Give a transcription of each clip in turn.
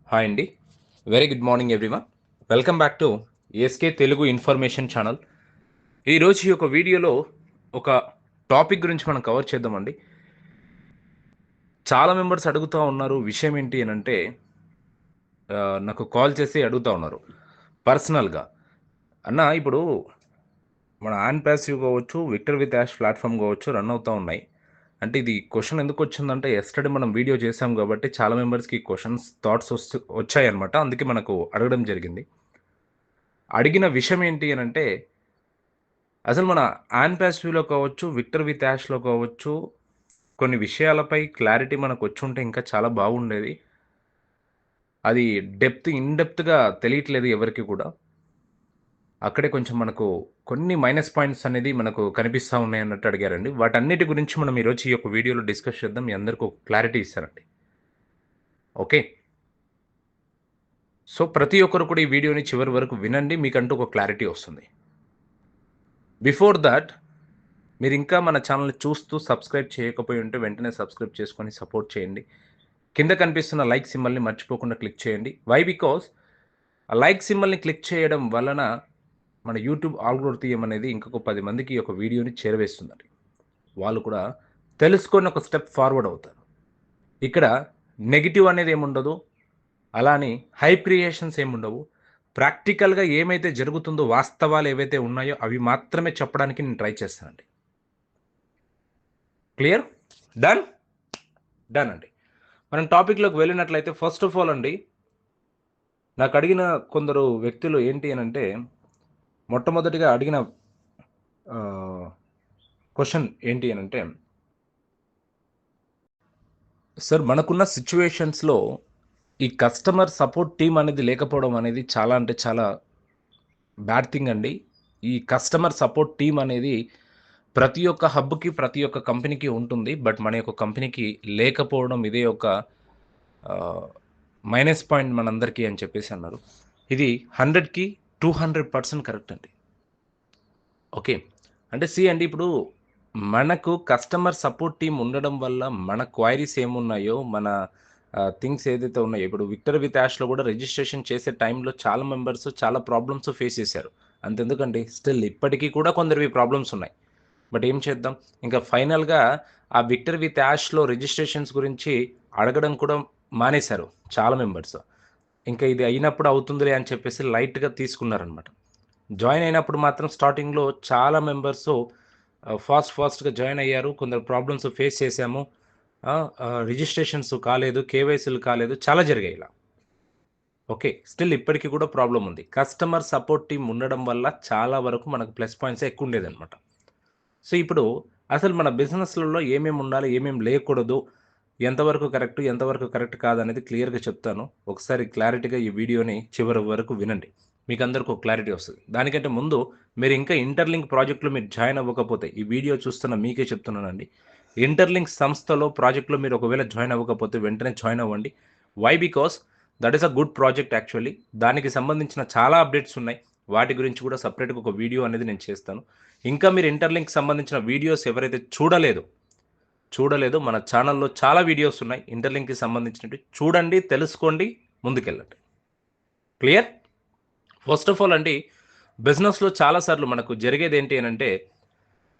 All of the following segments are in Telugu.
హాయ్ అండి. Very good morning everyone. Welcome back to ASK Telugu information channel. ఈరోజు ఈ యొక్క వీడియోలో ఒక టాపిక్ గురించి మనం కవర్ చేద్దామండి. చాలా మెంబర్స్ అడుగుతూ ఉన్నారు, విషయం ఏంటి అని అంటే నాకు కాల్ చేసి అడుగుతూ ఉన్నారు పర్సనల్గా. అన్న ఇప్పుడు మన ఆన్ ప్యాసివ్ కావచ్చు, విక్టర్ విత్ యాష్ ప్లాట్ఫామ్ కావచ్చు రన్ అవుతూ ఉన్నాయి. అంటే ఇది క్వశ్చన్ ఎందుకు వచ్చిందంటే ఎస్టర్డే మనం వీడియో చేసాం కాబట్టి చాలా మెంబర్స్కి క్వశ్చన్స్ థాట్స్ వచ్చాయన్నమాట. అందుకే మనకు అడగడం జరిగింది. అడిగిన విషయం ఏంటి అని అంటే అసలు మన ఆన్ ప్యాసివ్‌లో కావచ్చు, విక్టర్ విత్ యాష్‌లో కావచ్చు, కొన్ని విషయాలపై క్లారిటీ మనకొచ్చుంటే ఇంకా చాలా బాగుండేది. అది ఇన్ డెప్త్‌గా తెలియట్లేదు ఎవరికీ కూడా. అక్కడే కొంచెం మనకు కొన్ని మైనస్ పాయింట్స్ అనేది మనకు కనిపిస్తా ఉన్నాయన్నట్టు అడిగారండి. వాటన్నిటి గురించి మనం ఈరోజు ఈ యొక్క వీడియోలో డిస్కస్ చేద్దాం. మీ అందరికి ఒక క్లారిటీ ఇస్తానండి. ఓకే. సో, ప్రతి ఒక్కరు కూడా ఈ వీడియోని చివరి వరకు వినండి. మీకంటూ ఒక క్లారిటీ వస్తుంది. బిఫోర్ థట్ మీరింకా మన ఛానల్‌ని చూస్తూ సబ్స్క్రైబ్ చేయకపోయి ఉంటే వెంటనే సబ్స్క్రైబ్ చేసుకొని సపోర్ట్ చేయండి. కింద కనిపిస్తున్న లైక్ సింబల్‌ని మర్చిపోకుండా క్లిక్ చేయండి. వై? బికాజ్ ఆ లైక్ సింబల్‌ని క్లిక్ చేయడం వలన మన యూట్యూబ్ ఆల్గోరిథం అనేది ఇంకొక 10 మందికి ఈ యొక్క వీడియోని చేరవేస్తుందండి. వాళ్ళు కూడా తెలుసుకొని ఒక స్టెప్ ఫార్వర్డ్ అవుతారు. ఇక్కడ నెగెటివ్ అనేది ఏముండదు. అలా అని హైప్ క్రియేషన్స్ ఏముండవు. ప్రాక్టికల్‌గా ఏమైతే జరుగుతుందో వాస్తవాలు ఏవైతే ఉన్నాయో అవి మాత్రమే చెప్పడానికి నేను ట్రై చేస్తానండి. క్లియర్? డన్? డన్ అండి. మనం టాపిక్‌లోకి వెళ్ళినట్లయితే ఫస్ట్ ఆఫ్ ఆల్ అండి, నాకు అడిగిన కొందరు వ్యక్తులు ఏంటి అనంటే, మొట్టమొదటిగా అడిగిన క్వెషన్ ఏంటి అనంటే, సార్ మనకున్న సిట్యుయేషన్స్‌లో ఈ కస్టమర్ సపోర్ట్ టీమ్ అనేది లేకపోవడం అనేది చాలా అంటే చాలా బ్యాడ్ థింగ్ అండి. ఈ కస్టమర్ సపోర్ట్ టీమ్ అనేది ప్రతి ఒక్క హబ్‌కి, ప్రతి ఒక్క కంపెనీకి ఉంటుంది. బట్ మన యొక్క కంపెనీకి లేకపోవడం ఇదే ఒక ఆహ్, మైనస్ పాయింట్ మనందరికీ అని చెప్పేసి అన్నారు. ఇది 100కి 200% కరెక్ట్ అండి. ఓకే. అంటే అండి ఇప్పుడు మనకు కస్టమర్ సపోర్ట్ టీమ్ ఉండడం వల్ల మన క్వైరీస్ ఏమున్నాయో, మన థింగ్స్ ఏదైతే ఉన్నాయో, ఇప్పుడు విక్టర్ విత్ యాష్‌లో కూడా రిజిస్ట్రేషన్ చేసే టైంలో చాలా మెంబర్స్ చాలా ప్రాబ్లమ్స్ ఫేస్ చేశారు. అంతెందుకండి స్టిల్ ఇప్పటికి కూడా కొందరివి ప్రాబ్లమ్స్ ఉన్నాయి. బట్ ఏం చేద్దాం? ఇంకా ఫైనల్‌గా ఆ విక్టర్ విత్ యాష్‌లో రిజిస్ట్రేషన్స్ గురించి అడగడం కూడా మానేశారు చాలా మెంబర్స్. ఇంకా ఇది అయినప్పుడు అవుతుందిలే అని చెప్పేసి లైట్‌గా తీసుకున్నారనమాట. జాయిన్ అయినప్పుడు మాత్రం స్టార్టింగ్‌లో చాలా మెంబర్సు ఫాస్ట్‌గా జాయిన్ అయ్యారు. కొందరు ప్రాబ్లమ్స్ ఫేస్ చేశాము. రిజిస్ట్రేషన్స్ కాలేదు, కేవైసీలు కాలేదు. చాలా జరిగాయి ఇలా. ఓకే. స్టిల్ ఇప్పటికి కూడా ప్రాబ్లమ్ ఉంది. కస్టమర్ సపోర్ట్ టీమ్ ఉండడం వల్ల చాలా వరకు మనకు ప్లస్ పాయింట్సే ఎక్కువుండేదనమాట. సో, ఇప్పుడు అసలు మన బిజినెస్‌లలో ఏమేమి ఉండాలి, ఏమేమి లేకూడదు, ఎంతవరకు కరెక్ట్ కాదనేది క్లియర్‌గా చెప్తాను. ఒకసారి క్లారిటీగా ఈ వీడియోని చివరి వరకు వినండి. మీకందరికి ఒక క్లారిటీ వస్తది. దానికంటే ముందు మీరు ఇంకా ఇంటర్‌లింక్ ప్రాజెక్ట్‌లో మీరు జాయిన్ అవ్వకపోతే, ఈ వీడియో చూస్తున్న మీకే చెప్తున్నానండి. ఇంటర్‌లింక్ సంస్థలో ప్రాజెక్ట్‌లో మీరు ఒకవేళ జాయిన్ అవ్వకపోతే వెంటనే జాయిన్ అవ్వండి. Why? Because that is a good project actually. దానికి సంబంధించిన చాలా అప్డేట్స్ ఉన్నాయి. వాటి గురించి కూడా సెపరేట్‌గా ఒక వీడియో అనేది నేను చేస్తాను. ఇంకా మీరు ఇంటర్‌లింక్‌కి సంబంధించిన వీడియోస్ ఎవరైతే చూడలేదో మన ఛానల్‌లో చాలా వీడియోస్ ఉన్నాయి. ఇంటర్‌లింక్‌కి సంబంధించినవి. చూడండి, తెలుసుకోండి, ముందుకెళ్ళండి. క్లియర్? ఫస్ట్ ఆఫ్ ఆల్ అండి, బిజినెస్‌లో చాలా సార్లు మనకు జరిగేదేంటి అనంటే,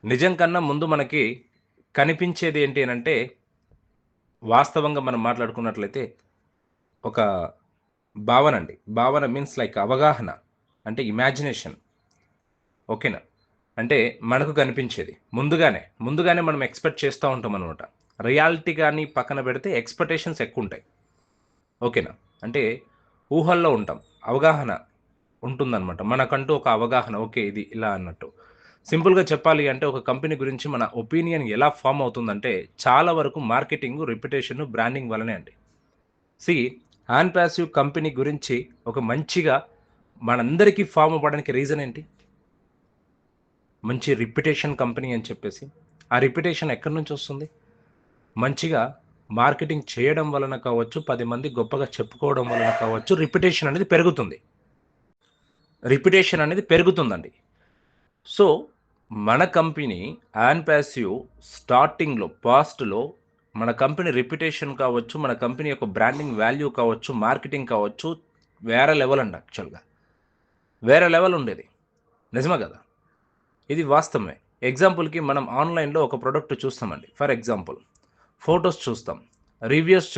నిజం కన్నా ముందు మనకి కనిపించేది ఏంటి అనంటే, వాస్తవంగా మనం మాట్లాడుకున్నట్లయితే ఒక భావనండి. భావన మీన్స్ లైక్ అవగాహన. అంటే ఇమాజినేషన్. ఓకేనా? అంటే మనకు కనిపించేది. ముందుగానే మనం ఎక్స్‌పెక్ట్ చేస్తా ఉంటామనమాట. రియాలిటీ గాని పక్కన పెడితే ఎక్స్‌పెక్టేషన్స్ ఎక్కువుంటాయి. ఓకేనా? అంటే ఊహల్లో ఉంటాం. అవగాహన ఉంటుందనమాట. మనకంటూ ఒక అవగాహన ఓకే. ఇది ఇలా అన్నట్టు. సింపుల్‌గా చెప్పాలి అంటే ఒక కంపెనీ గురించి మన ఒపీనియన్ ఎలా ఫార్మ్ అవుతుందంటే చాలా వరకు మార్కెటింగ్, రెప్యుటేషన్, బ్రాండింగ్ వల్లనే అండి. సీ ఆన్ పాసివ్ కంపెనీ గురించి ఒక మంచిగా మనందరికీ ఫార్మ్ అవ్వడానికి రీజన్ ఏంటి? మంచి రిప్యుటేషన్ కంపెనీ అని చెప్పేసి. ఆ రిప్యుటేషన్ ఎక్కడి నుంచొస్తుంది? మంచిగా మార్కెటింగ్ చేయడం వలన కావచ్చు, 10 మంది గొప్పగా చెప్పుకోవడం వలన కావచ్చు, రిప్యుటేషన్ అనేది పెరుగుతుందండి. సో, మన కంపెనీ యాన్ పాసివ్ స్టార్టింగ్‌లో, పాస్ట్‌లో మన కంపెనీ రెప్యుటేషన్ కావచ్చు, మన కంపెనీ యొక్క బ్రాండింగ్ వాల్యూ కావచ్చు, మార్కెటింగ్ కావచ్చు, వేరే లెవెల్ అండి. యాక్చువల్గా వేరే లెవెల్ ఉండేది. నిజమే కదా? ఇది వాస్తవమే. ఎగ్జాంపుల్కి మనం ఆన్లైన్లో ఒక ప్రోడక్ట్ చూస్తామండి. ఫర్ ఎగ్జాంపుల్ ఫొటోస్ చూస్తాం, రివ్యూస్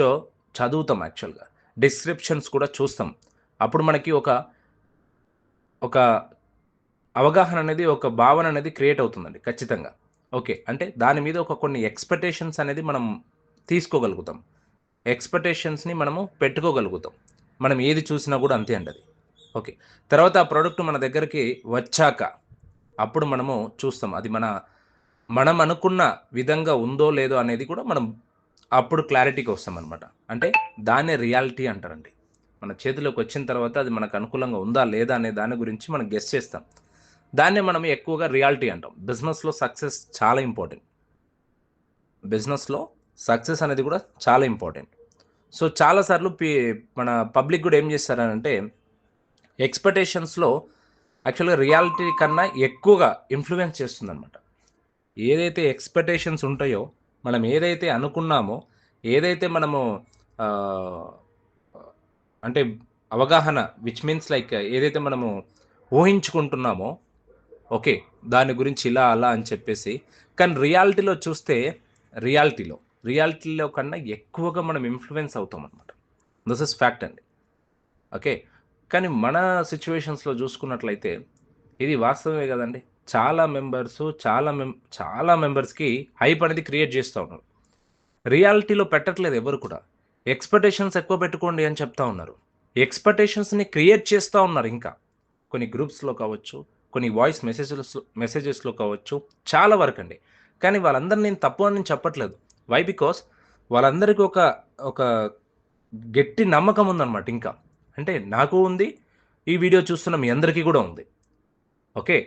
చదువుతాం, యాక్చువల్గా డిస్క్రిప్షన్స్ కూడా చూస్తాం. అప్పుడు మనకి ఒక ఒక అవగాహన అనేది, ఒక భావన అనేది క్రియేట్ అవుతుందండి ఖచ్చితంగా. ఓకే. అంటే దాని మీద ఒక కొన్ని ఎక్స్‌పెక్టేషన్స్ అనేది మనం తీసుకోగలుగుతాం. ఎక్స్‌పెక్టేషన్స్‌ని మనము పెట్టుకోగలుగుతాం. మనం ఏది చూసినా గూడా అంతే అండి అది. ఓకే. తర్వాత ఆ ప్రొడక్ట్ మన దగ్గరికి వచ్చాక, అప్పుడు మనము చూస్తాం. అది మనం అనుకున్న విధంగా ఉందో, లేదో అనేది కూడా మనం అప్పుడు క్లారిటీకి వస్తామనమాట. అంటే దాన్నే రియాలిటీ అంటారండి. మన చేతిలోకి వచ్చిన తర్వాత అది మనకు అనుకూలంగా ఉందా, లేదా అనే దాని గురించి మనం గెస్ చేస్తాం. దాన్నే మనం ఎక్కువగా రియాలిటీ అంటాం. బిజినెస్‌లో సక్సెస్ చాలా ఇంపార్టెంట్. బిజినెస్‌లో సక్సెస్ అనేది కూడా చాలా ఇంపార్టెంట్. సో, చాలా సార్లు మన పబ్లిక్ గూడా ఏం చేస్తారనంటే, ఎక్స్‌పెక్టేషన్స్‌లో యాక్చువల్‌గా రియాలిటీ కన్నా ఎక్కువగా ఇన్‌ఫ్లూయెన్స్ చేస్తుందనమాట. ఏదైతే ఎక్స్‌పెక్టేషన్స్ ఉంటాయో, మనం ఏదైతే అనుకున్నామో, ఏదైతే మనము ఆహ్, అంటే అవగాహన విచ్ మీన్స్ లైక్ ఏదైతే మనము ఊహించుకుంటున్నామో, ఓకే. దాని గురించి ఇలా, అలా అని చెప్పేసి. కానీ రియాలిటీలో చూస్తే, రియాలిటీలో, రియాలిటీలో కన్నా ఎక్కువగా మనం ఇన్‌ఫ్లూయెన్స్ అవుతామనమాట. దిస్ ఈస్ ఫ్యాక్ట్ అండి. ఓకే. కానీ మన సిట్యుయేషన్స్‌లో చూసుకున్నట్లయితే, ఇది వాస్తవమే గదండీ! చాలా మెంబర్స్‌కి హైప్ అనేది క్రియేట్ జేస్తా ఉన్నారు. రియాలిటీలో పెట్టట్లేదు ఎవరు కూడా. ఎక్స్‌పెక్టేషన్స్ ఎక్కువ పెట్టుకోండి అని చెప్తా ఉన్నారు. ఎక్స్‌పెక్టేషన్స్‌ని క్రియేట్ చేస్తా ఉన్నారు ఇంకా. కొన్ని గ్రూప్స్‌లో కావచ్చు, కొన్ని వాయిస్ మెసేజెస్‌లో కావచ్చు, చాలా వరకండి. కానీ వాళ్ళందరిని నేను తప్పు అని నేను చెప్పట్లేదు. వై? బికాస్ వాళ్ళందరికీ ఒక గట్టి నమ్మకం ఉందన్నమాట ఇంకా. అంటే నాకు ఉంది. ఈ వీడియో చూస్తున్న మీ అందరికీ గూడా ఉంది. ఓకే.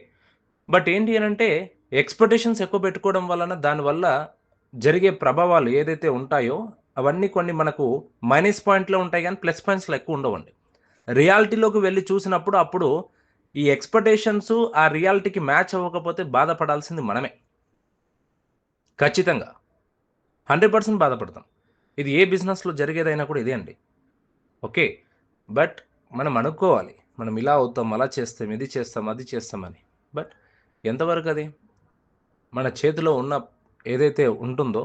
బట్ ఏంటి అనంటే ఎక్స్‌పెక్టేషన్స్ ఎక్కువ పెట్టుకోవడం వలన దానివల్ల జరిగే ప్రభావాలు ఏదైతే ఉంటాయో అవన్నీ కొన్ని మనకు మైనస్ పాయింట్‌లో ఉంటాయి గానీ ప్లస్ పాయింట్స్‌లో ఎక్కువ ఉండవండి. రియాలిటీలోకి వెళ్లి చూసినప్పుడు అప్పుడు ఈ ఎక్స్‌పెక్టేషన్స్ ఆ రియాలిటీకి మ్యాచ్ అవ్వకపోతే బాధపడాల్సింది మనమే. ఖచ్చితంగా. 100% బాధపడతాం. ఇది ఏ బిజినెస్‌లో జరిగేదైనా కూడా ఇదే అండి. ఓకే. బట్ మనం అనుకోవాలి. మనం ఇలా అవుతాం, అలా చేస్తాం, ఇది చేస్తాం, అది చేస్తామని. బట్ ఎంతవరకది? మన చేతిలో ఉన్న ఏదైతే ఉంటుందో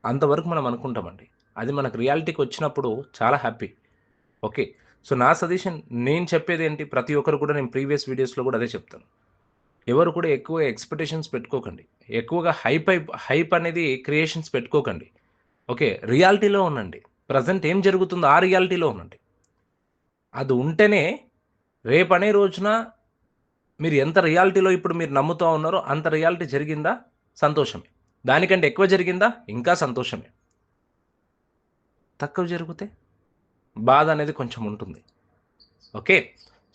అంతవరకు మనం అనుకుంటామండి. అది మనకు రియాలిటీకొచ్చినప్పుడు చాలా హ్యాపీ. ఓకే. సో, నా సజెషన్ నేను చెప్పేదేంటి ప్రతి ఒక్కరు కూడా నేను ప్రీవియస్ వీడియోస్‌లో కూడా అదే చెప్తాను. ఎవరు కూడా ఎక్కువ ఎక్స్‌పెక్టేషన్స్ పెట్టుకోకండి. ఎక్కువగా హైప్ అనేది క్రియేషన్స్ పెట్టుకోకండి. ఓకే. రియాలిటీలో ఉండండి. ప్రెజెంట్ ఏం జరుగుతుందో ఆ రియాలిటీలో ఉండండి. అది ఉంటేనే రేపనే రోజున మీరు ఎంత రియాలిటీలో ఇప్పుడు మీరు నమ్ముతా ఉన్నారో అంత రియాలిటీ జరిగిందా సంతోషమే. దానికంటే ఎక్కువ జరిగిందా ఇంకా సంతోషమే. తక్కువ జరిగితే బాధ అనేది కొంచెం ఉంటుంది. ఓకే.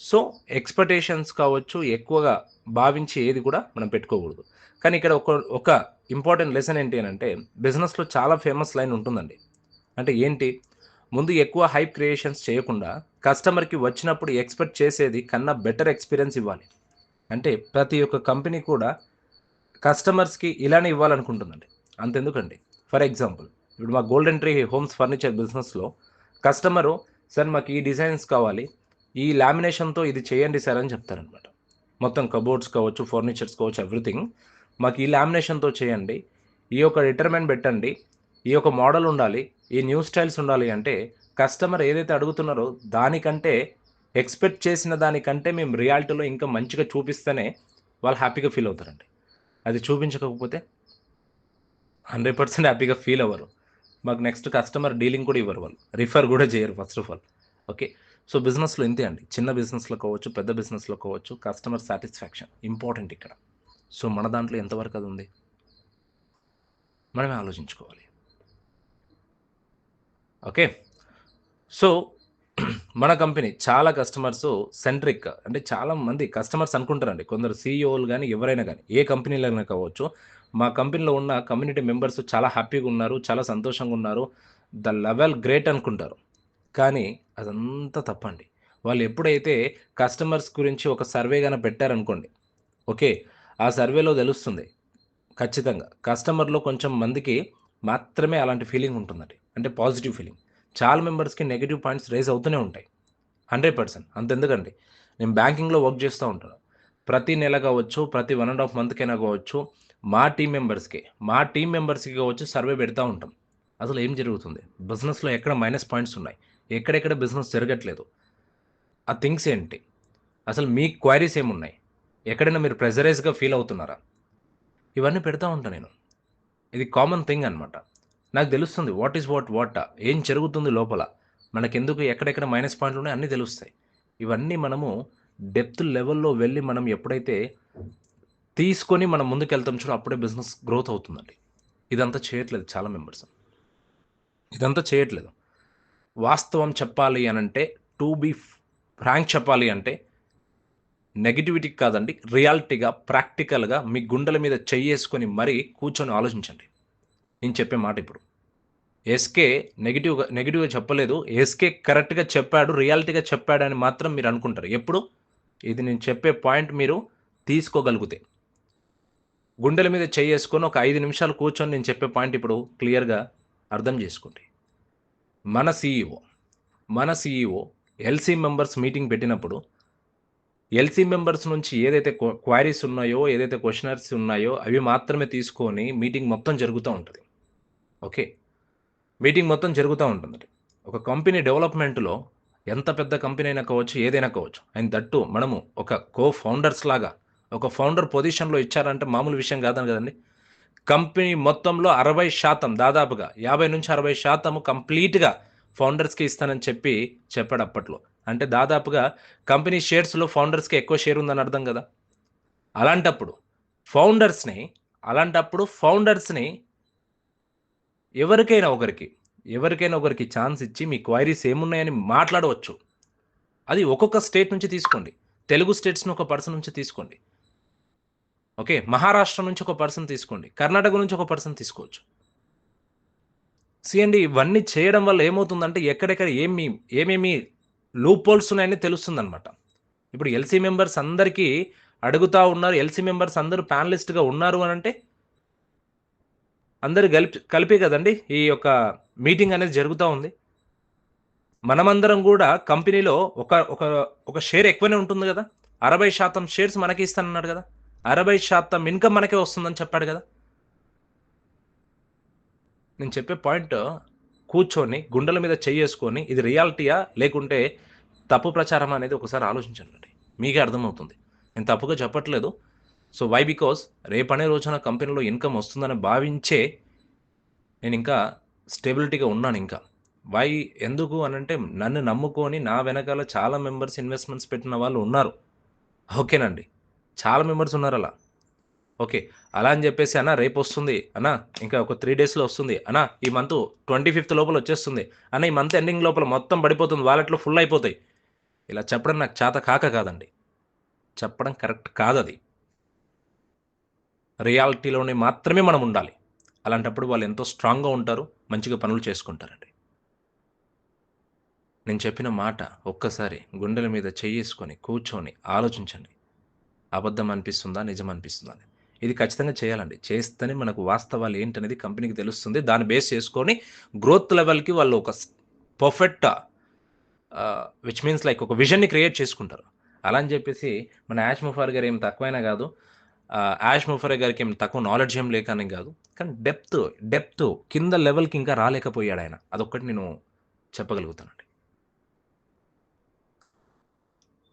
సో, ఎక్స్‌పెక్టేషన్స్ కావచ్చు ఎక్కువగా భావించి ఏది కూడా మనం పెట్టుకోకూడదు. కానీ ఇక్కడ ఒక ఇంపార్టెంట్ లెసన్ ఏంటి అనంటే బిజినెస్‌లో చాలా ఫేమస్ లైన్ ఉంటుందండి. అంటే ఏంటి? ముందు ఎక్కువ హైప్ క్రియేషన్స్ చేయకుండా కస్టమర్‌కి వచ్చినప్పుడు ఎక్స్‌పెక్ట్ చేసేది కన్నా బెటర్ ఎక్స్‌పీరియన్స్ ఇవ్వాలి. అంటే ప్రతి ఒక్క కంపెనీ కూడా కస్టమర్స్‌కి ఇలానే ఇవ్వాలనుకుంటుందండి. అంతెందుకండి. ఫర్ ఎగ్జాంపుల్ ఇప్పుడు మా గోల్డెన్ ట్రీ హోమ్స్ ఫర్నిచర్ బిజినెస్‌లో కస్టమరు సార్ మాకు ఈ డిజైన్స్ కావాలి. ఈ లామినేషన్‌తో ఇది చేయండి సార్ అని చెప్తారనమాట. మొత్తం కబోర్డ్స్ కావచ్చు, ఫర్నిచర్స్ కావచ్చు ఎవ్రీథింగ్. మాకు ఈ లామినేషన్‌తో చేయండి. ఈ యొక్క డిటర్‌మెంట్ పెట్టండి. ఈ యొక్క మోడల్ ఉండాలి. ఈ న్యూ స్టైల్స్ ఉండాలి అంటే కస్టమర్ ఏదైతే అడుగుతున్నారో దానికంటే ఎక్స్‌పెక్ట్ చేసిన దానికంటే మేము రియాలిటీలో ఇంకా మంచిగా చూపిస్తేనే వాళ్ళు హ్యాపీగా ఫీల్ అవుతారండి. అది చూపించకపోతే 100% హ్యాపీగా ఫీల్ అవ్వరు. మాకు నెక్స్ట్ కస్టమర్ డీలింగ్ కూడా ఇవ్వరు వాళ్ళు. రిఫర్ గూడా చేయరు first of all. Okay. So, బిజినెస్‌లో ఇంతే అండి. చిన్న బిజినెస్‌లో కావచ్చు, పెద్ద బిజినెస్‌లో కావచ్చు, కస్టమర్ సాటిస్ఫాక్షన్ ఇంపార్టెంట్ ఇక్కడ. సో, మన దాంట్లో ఎంతవరకు అది ఉంది? మనమే ఆలోచించుకోవాలి. ఓకే. సో, మన కంపెనీ చాలా కస్టమర్స్ సెంట్రిక్ అంటే చాలా మంది కస్టమర్స్ అనుకుంటారండి. కొందరు సీఈఓలు గాని, ఎవరైనా గాని, ఏ కంపెనీలైనా కావచ్చు. మా కంపెనీలో ఉన్న కమ్యూనిటీ మెంబర్స్ చాలా హ్యాపీగా ఉన్నారు. చాలా సంతోషంగా ఉన్నారు. ద లెవెల్ గ్రేట్ అనుకుంటారు. కానీ అదంతా తప్పండి. వాళ్ళు ఎప్పుడైతే కస్టమర్స్ గురించి ఒక సర్వే గాన పెట్టారనుకోండి. ఓకే. ఆ సర్వేలో తెలుస్తుంది. ఖచ్చితంగా. కస్టమర్‌లో కొంచెం మందికి మాత్రమే అలాంటి ఫీలింగ్ ఉంటుందండి. అంటే పాజిటివ్ ఫీలింగ్. చాలా మెంబర్స్‌కి నెగెటివ్ పాయింట్స్ రైజ్ అవుతూనే ఉంటాయి. 100%. అంతెందుకండి. నేను బ్యాంకింగ్‌లో వర్క్ చేస్తూ ఉంటాను. ప్రతి నెల కావచ్చు, ప్రతి 1 ½ మంత్‌కైనా కావచ్చు, మా టీమ్ మెంబర్స్‌కి కావచ్చు సర్వే పెడతా ఉంటాం. అసలు ఏం జరుగుతుంది? బిజినెస్‌లో ఎక్కడ మైనస్ పాయింట్స్ ఉన్నాయి? ఎక్కడెక్కడ బిజినెస్ జరగట్లేదు? ఆ థింగ్స్ ఏంటి? అసలు మీ క్వైరీస్ ఏమున్నాయి? ఎక్కడైనా మీరు ప్రెషరైజ్‌గా ఫీల్ అవుతున్నారా? ఇవన్నీ పెడతా ఉంటా నేను. ఇది కామన్ థింగ్ అనమాట. నాకు తెలుస్తుంది వాట్ ఈస్ వాట్ ఏం జరుగుతుంది లోపల. మనకెందుకు ఎక్కడెక్కడ మైనస్ పాయింట్లున్నాయో అన్నీ తెలుస్తాయి. ఇవన్నీ మనము డెప్త్ లెవెల్‌లో వెళ్లి మనం ఎప్పుడైతే తీసుకొని మనం ముందుకెళ్తాం చూడు అప్పుడే బిజినెస్ గ్రోత్ అవుతుందండి. ఇదంతా చేయట్లేదు చాలా మెంబర్స్. ఇదంతా చేయట్లేదు. వాస్తవం చెప్పాలి అనంటే టు బీ ఫ్రాంక్ చెప్పాలి అంటే నెగటివిటీ కాదండి. రియాలిటీగా, ప్రాక్టికల్‌గా మీ గుండెల మీద చెయ్యేసుకొని మరీ కూర్చొని ఆలోచించండి. నేను చెప్పే మాట ఇప్పుడు. ఎస్‌కే నెగెటివ్‌గా చెప్పలేదు. ఎస్‌కే కరెక్ట్‌గా చెప్పాడు, రియాలిటీగా చెప్పాడని మాత్రం మీరనుకుంటారు. ఎప్పుడు? ఇది నేను చెప్పే పాయింట్ మీరు తీసుకోగలిగితే. గుండెల మీద చెయ్యేసుకొని ఒక 5 నిమిషాలు కూర్చొని నేను చెప్పే పాయింట్ ఇప్పుడు క్లియర్‌గా అర్థం చేసుకోండి. మన సీఈఓ, మన సీఈఓ ఎల్‌సీ మెంబర్స్ మీటింగ్ పెట్టినప్పుడు ఎల్‌సీ మెంబర్స్ నుంచి ఏదైతే క్వైరీస్ ఉన్నాయో, ఏదైతే క్వెషనర్స్ ఉన్నాయో అవి మాత్రమే తీసుకొని మీటింగ్ మొత్తం జరుగుతా ఉంటది. ఓకే. మీటింగ్ మొత్తం జరుగుతా ఉంటుందండి. ఒక కంపెనీ డెవలప్‌మెంట్‌లో ఎంత పెద్ద కంపెనీ అయినా కావచ్చు, ఏదైనా కావచ్చు. అండ్ దట్ టూ మనము ఒక ఫౌండర్స్ లాగా, ఒక ఫౌండర్ పొజిషన్‌లో ఇచ్చారంటే మామూలు విషయం కాదు కదండీ! కంపెనీ మొత్తంలో 60% దాదాపుగా 50-60% కంప్లీట్‌గా ఫౌండర్స్‌కి ఇస్తానని చెప్పాడు అప్పట్లో. అంటే దాదాపుగా కంపెనీ షేర్స్‌లో ఫౌండర్స్‌కి ఎక్కువ షేర్ ఉందని అర్థం కదా! అలాంటప్పుడు ఫౌండర్స్‌ని ఫౌండర్స్‌ని ఎవరికైనా ఒకరికి ఛాన్స్ ఇచ్చి మీ క్వైరీస్ ఏమున్నాయని మాట్లాడవచ్చు. అది ఒక్కొక్క స్టేట్ నుంచి తీసుకోండి. తెలుగు స్టేట్స్‌ని ఒక పర్సన్ నుంచి తీసుకోండి. ఓకే. మహారాష్ట్ర నుంచి ఒక పర్సన్ తీసుకోండి. కర్ణాటక నుంచి ఒక పర్సన్ తీసుకోవచ్చు. అండి ఇవన్నీ చేయడం వల్ల ఏమవుతుందంటే ఎక్కడెక్కడ ఏమేమి లూప్ హోల్స్ ఉన్నాయని తెలుస్తుందనమాట. ఇప్పుడు ఎల్‌సీ మెంబర్స్ అందరికీ అడుగుతా ఉన్నారు. ఎల్‌సీ మెంబర్స్ అందరూ పానలిస్ట్‌గా ఉన్నారు అనంటే అందరూ కలిపే కదండీ! ఈ యొక్క మీటింగ్ అనేది జరుగుతా ఉంది. మనమందరం గూడా కంపెనీలో ఒక ఒక ఒక షేర్ ఎక్కువనే ఉంటుంది గదా! 60% షేర్స్ మనకే ఇస్తానన్నాడు గదా! 60% ఇన్‌కమ్ మనకే వస్తుందని చెప్పాడు గదా! నేను చెప్పే పాయింట్ కూర్చొని గుండెల మీద చెయ్యేసుకొని ఇది రియాలిటీయా? లేకుంటే తప్పు ప్రచారమా అనేది ఒకసారి ఆలోచించండి. మీకే అర్థమవుతుంది. నేను తప్పుగా చెప్పట్లేదు. So, why? బికాజ్ రేపనే రోజున కంపెనీలో ఇన్‌కమ్ వస్తుందని భావించే నేనింకా స్టెబిలిటీగా ఉన్నానింకా. వై? ఎందుకు అనంటే నన్ను నమ్ముకొని నా వెనకాల చాలా మెంబర్స్ ఇన్వెస్ట్‌మెంట్స్ పెట్టిన వాళ్ళు ఉన్నారు. ఓకేనండి. చాలా మెంబర్స్ ఉన్నారలా. ఓకే. అలా అని జెప్పేసి అన్న రేపొస్తుంది. అన్న ఇంకా ఒక 3 డేస్‌లో వస్తుంది. అన్న ఈ మంతు 25థ్ లోపల వచ్చేస్తుంది. అన్న ఈ మంత్ ఎండింగ్ లోపల మొత్తం పడిపోతుంది. వాలెట్‌లో ఫుల్ అయిపోతాయి. ఇలా చెప్పడం నాకు చేత కాదండి. చెప్పడం కరెక్ట్ కాదది. రియాలిటీలోనే మాత్రమే మనం ఉండాలి. అలాంటప్పుడు వాళ్ళు ఎంతో స్ట్రాంగ్‌గా ఉంటారు. మంచిగా పనులు చేసుకుంటారండి. నేను చెప్పిన మాట ఒక్కసారి గుండెల మీద చెయ్యేసుకొని కూర్చొని ఆలోచించండి. అబద్ధం అనిపిస్తుందా? నిజం అనిపిస్తుందా? అని. ఇది ఖచ్చితంగా చేయాలండి. చేస్తేనే మనకు వాస్తవాలు ఏంటనేది కంపెనీకి తెలుస్తుంది. దాన్ని బేస్ చేసుకొని గ్రోత్ లెవెల్‌కి వాళ్ళు ఒక పర్ఫెక్ట్ విచ్ మీన్స్ లైక్ ఒక విజన్‌ని క్రియేట్ చేసుకుంటారు. అలా అని చెప్పేసి మన 'యాష్ ముఫర్' గారు ఏం తక్కువైనా గాదు. 'యాష్ ముఫర్' గారికి ఏం తక్కువ నాలెడ్జ్ ఏం లేకని గాదు. కానీ డెప్త్ కింద లెవెల్‌కి ఇంకా రాలేకపోయాడాయన. అదొక్కటి నేను చెప్పగలుగుతానండి.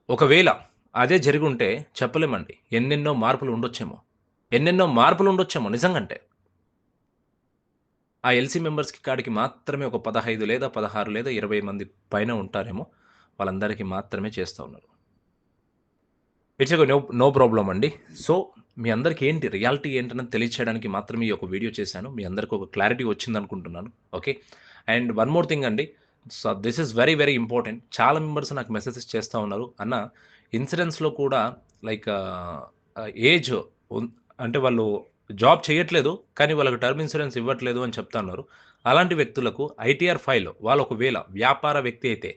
ఒకవేళ అదే జరిగుంటే చెప్పలేమండి. ఎన్నెన్నో మార్పులుండొచ్చేమో నిజంగంటే. ఆ ఎల్‌సీ మెంబర్స్‌కి కాడికి మాత్రమే ఒక 15 లేదా 16 లేదా 20 మంది పైన ఉంటారేమో. వాళ్ళందరికీ మాత్రమే చేస్తా ఉన్నారు. ఇట్స్ నో ప్రాబ్లమ్ అండి. సో, మీ అందరికి ఏంటి రియాలిటీ ఏంటన్నది తెలియచేయడానికి మాత్రమే ఈ యొక్క వీడియో చేశాను. మీ అందరికి ఒక క్లారిటీ వచ్చిందనుకుంటున్నాను. Okay. And one more thing అండి. So, this is very important. చాలా మెంబర్స్ నాకు మెసేజెస్ చేస్తా ఉన్నారు. అన్న ఇన్సూరెన్స్‌లో కూడా లైక్ ఏజ్ ఉన్ అంటే వాళ్ళు జాబ్ చేయట్లేదు. కానీ వాళ్ళకి టర్మ్ ఇన్సూరెన్స్ ఇవ్వట్లేదు అని చెప్తా ఉన్నారు. అలాంటి వ్యక్తులకు ఐటీఆర్ ఫైల్ వాళ్ళు ఒకవేళ వ్యాపార వ్యక్తి అయితే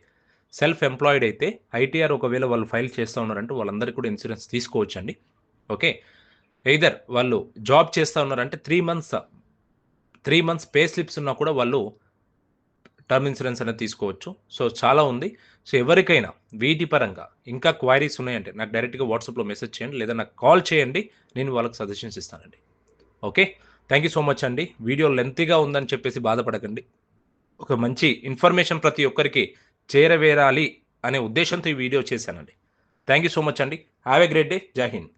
సెల్ఫ్ ఎంప్లాయిడ్ అయితే ఐటీఆర్ ఒకవేళ వాళ్ళు ఫైల్ చేస్తా ఉన్నారంటే వాళ్ళందరికీ కూడా ఇన్సూరెన్స్ తీసుకోవచ్చండి. ఓకే. ఎయిదర్ వాళ్ళు జాబ్ చేస్తా ఉన్నారంటే 3 మంత్స్ 3 మంత్స్ పే స్లిప్స్ ఉన్నా కూడా వాళ్ళు టర్మ్ ఇన్సూరెన్స్ అనేది తీసుకోవచ్చు. సో, చాలా ఉంది. సో, ఎవరికైనా వీటి పరంగా ఇంకా క్వైరీస్ ఉన్నాయంటే నాకు డైరెక్ట్‌గా వాట్సాప్‌లో మెసేజ్ చేయండి. లేదా నాకు కాల్ చేయండి. నేను వాళ్ళకి సజెషన్స్ ఇస్తానండి. Okay. Thank you so much అండి. వీడియో లెంగ్తీగా ఉందని చెప్పేసి బాధపడకండి. ఒక మంచి ఇన్ఫర్మేషన్ ప్రతి ఒక్కరికి చేరవేరాలి అనే ఉద్దేశ్యంతో ఈ వీడియో చేశానండి. థాంక్ యూ సో మచ్ అండి. Have a great day. జై హింద్.